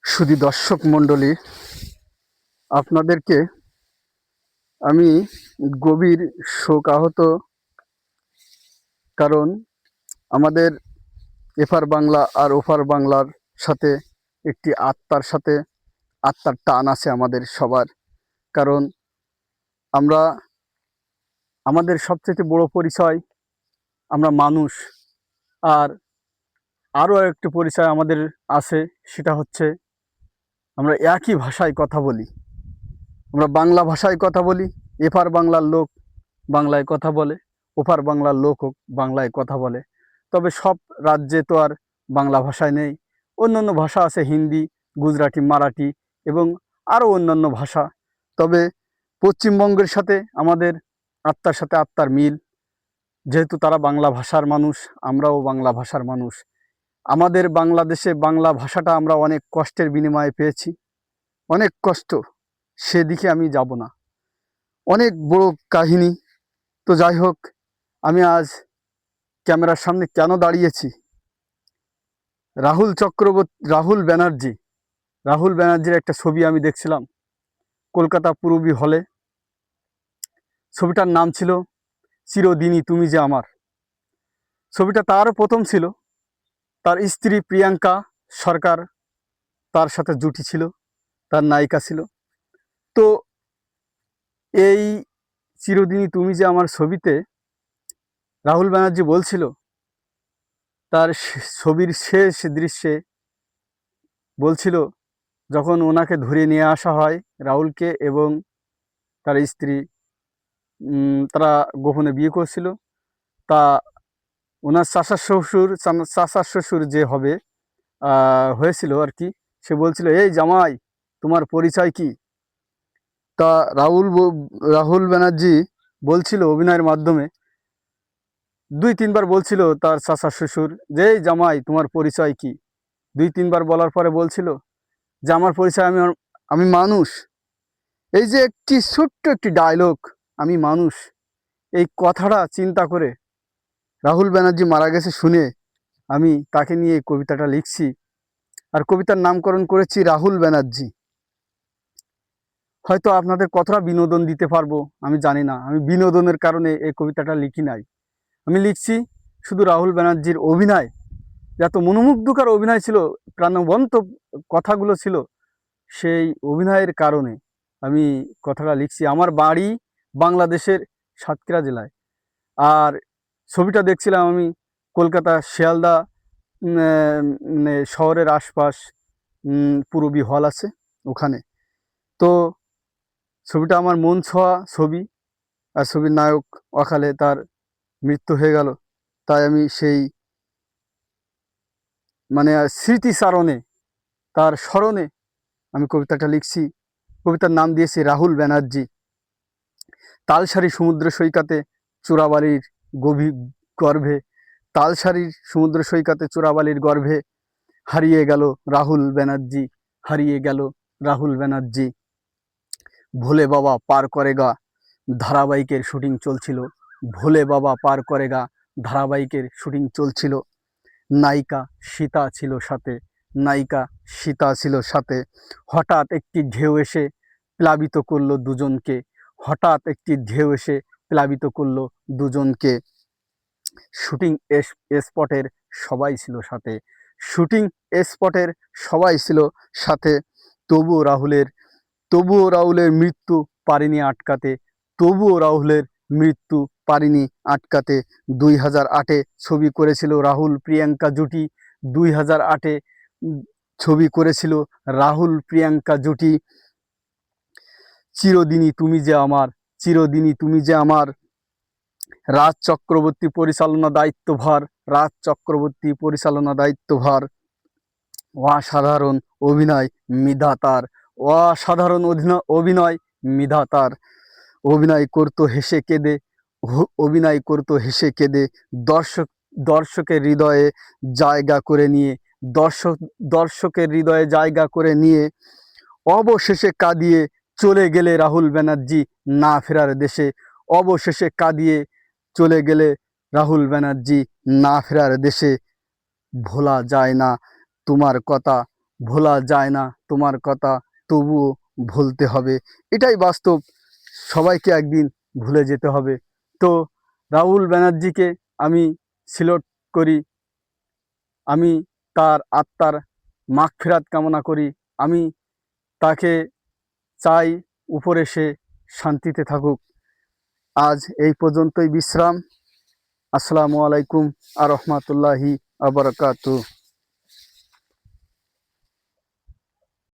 শুধু দর্শক মণ্ডলী, আপনাদেরকে আমি গভীর শোকাহত, কারণ আমাদের এপার বাংলা আর ওপার বাংলার সাথে একটি আত্মার টান আছে আমাদের সবার। কারণ আমরা আমাদের সবচেয়ে বড় পরিচয় আমরা মানুষ। আর আরও একটি পরিচয় আমাদের আছে, সেটা হচ্ছে আমরা একই ভাষায় কথা বলি। আমরা বাংলা ভাষায় কথা বলি। এপার বাংলার লোক বাংলায় কথা বলে, ওপার বাংলার লোকও বাংলায় কথা বলে। তবে সব রাজ্যে তো আর বাংলা ভাষায় নেই, অন্যান্য ভাষা আছে, হিন্দি, গুজরাটি, মারাঠি এবং আরও অন্যান্য ভাষা। তবে পশ্চিমবঙ্গের সাথে আমাদের আত্মার সাথে আত্মার মিল, যেহেতু তারা বাংলা ভাষার মানুষ, আমরাও বাংলা ভাষার মানুষ। আমাদের বাংলাদেশে বাংলা ভাষাটা আমরা অনেক কষ্টের বিনিময়ে পেয়েছি, অনেক কষ্ট, সেদিকে আমি যাব না, অনেক বড় কাহিনী। তো যাই হোক, আমি আজ ক্যামেরার সামনে কেন দাঁড়িয়েছি? রাহুল ব্যানার্জির একটা ছবি আমি দেখছিলাম কলকাতা পূরবী হলে। ছবিটার নাম ছিল চিরদিনই তুমি যে আমার। ছবিটা তারও প্রথম ছিল, তার স্ত্রী প্রিয়াঙ্কা সরকার তার সাথে জুটি ছিল, তার নায়িকা ছিল। তো এই চিরদিনই তুমি যে আমার ছবিতে রাহুল ব্যানার্জি বলছিল, তার ছবির শেষ দৃশ্যে বলছিল, যখন ওনাকে ধরে নিয়ে আসা হয় রাহুলকে এবং তার স্ত্রী, তারা গোপনে বিয়ে করছিল, তা ওনার চাচার শ্বশুর যে হবে হয়েছিল আর কি, সে বলছিল, এই জামাই, তোমার পরিচয় কি? তা রাহুল ব্যানার্জি বলছিল অভিনয়ের মাধ্যমে, 2-3 বার বলছিল তার চাচার শ্বশুর যে, এই জামাই, তোমার পরিচয় কি? 2-3 বার বলার পরে বলছিল যে, আমার পরিচয় আমি মানুষ। এই যে একটি ছোট্ট একটি ডায়লগ, আমি মানুষ, এই কথাটা চিন্তা করে রাহুল ব্যানার্জি মারা গেছে শুনে আমি তাকে নিয়ে এই কবিতাটা লিখছি। আর কবিতার নামকরণ করেছি রাহুল ব্যানার্জি। হয়তো আপনাদের কতটা বিনোদন দিতে পারবো আমি জানি না, আমি বিনোদনের কারণে এই কবিতাটা লিখি নাই। আমি লিখছি শুধু রাহুল ব্যানার্জির অভিনয়, যত মনোমুগ্ধকর অভিনয় ছিল, প্রাণবন্ত কথাগুলো ছিল, সেই অভিনয়ের কারণে আমি কথাটা লিখছি। আমার বাড়ি বাংলাদেশের সাতক্ষীরা জেলায়। আর ছবিটা দেখছিলাম আমি কলকাতা শিয়ালদা শহরের আশপাশ, পূরবী হল আছে ওখানে। তো ছবিটা আমার মন ছোঁয়া ছবি। আর ছবির নায়ক অকালে তার মৃত্যু হয়ে গেল, তাই আমি সেই স্মৃতিচারণে, তার স্মরণে আমি কবিতাটা লিখছি। কবিতার নাম দিয়েছি রাহুল ব্যানার্জি। তালসারি সমুদ্র সৈকতে চোরাবালির গভীর গর্ভে, তালসারির সমুদ্র সৈকতে চোরাবালির গর্ভে হারিয়ে গেল রাহুল ব্যানার্জি, হারিয়ে গেল রাহুল ব্যানার্জি। ভোলে বাবা পার করেগা ধারাবাহিকের শুটিং চলছিল, ভোলে বাবা পার করেগা ধারাবাহিকের শুটিং চলছিল। নায়িকা সীতা ছিল সাথে, নায়িকা সীতা ছিল সাথে। হঠাৎ একটি ঢেউ এসে প্লাবিত করলো দুজনকে, হঠাৎ একটি ঢেউ এসে প্লাবিত করলো দুজনকে। শুটিং স্পটের সবাই ছিল সাথে, শুটিং স্পটের সবাই ছিল সাথে। তবুও রাহুলের মৃত্যু পারেনি আটকাতে, তবুও রাহুলের মৃত্যু পারেনি আটকাতে। 2008-এ ছবি করেছিল রাহুল প্রিয়াঙ্কা জুটি, 2008-এ ছবি করেছিল রাহুল প্রিয়াঙ্কা জুটি। চিরদিনই তুমি যে আমার, চিরদিনই তুমি যে আমার। রাজ চক্রবর্তী পরিচালনা দায়িত্বভার, রাজ চক্রবর্তী পরিচালনা দায়িত্বভার। অসাধারণ অভিনয় মিধাতার, অসাধারণ অভিনয় মিধাতার। অভিনয় করতো হেসে কেঁদে, অভিনয় করতো হেসে কেঁদে, দর্শকের হৃদয়ে জায়গা করে নিয়ে, দর্শকের হৃদয়ে জায়গা করে নিয়ে অবশেষে কাঁদিয়ে চলে গেলে রাহুল ব্যানার্জি না ফেরার দেশে। অবশেষে কাঁদিয়ে চলে গেলে রাহুল ব্যানার্জি না ফেরার দেশে। ভোলা যায় না তোমার কথা, ভোলা যায় না তোমার কথা, তবুও ভুলতে হবে। এটাই বাস্তব, সবাইকে একদিন ভুলে যেতে হবে। তো রাহুল ব্যানার্জিকে আমি সিলট করি, আমি তার আত্মার মাগফিরাত কামনা করি। আমি তাকে চাই উপরে সে শান্তিতে থাকুক। আজ এই পর্যন্তই বিশ্রাম। আসসালামু আলাইকুম আ রহমতুল্লাহি আ বারাকাতুহু।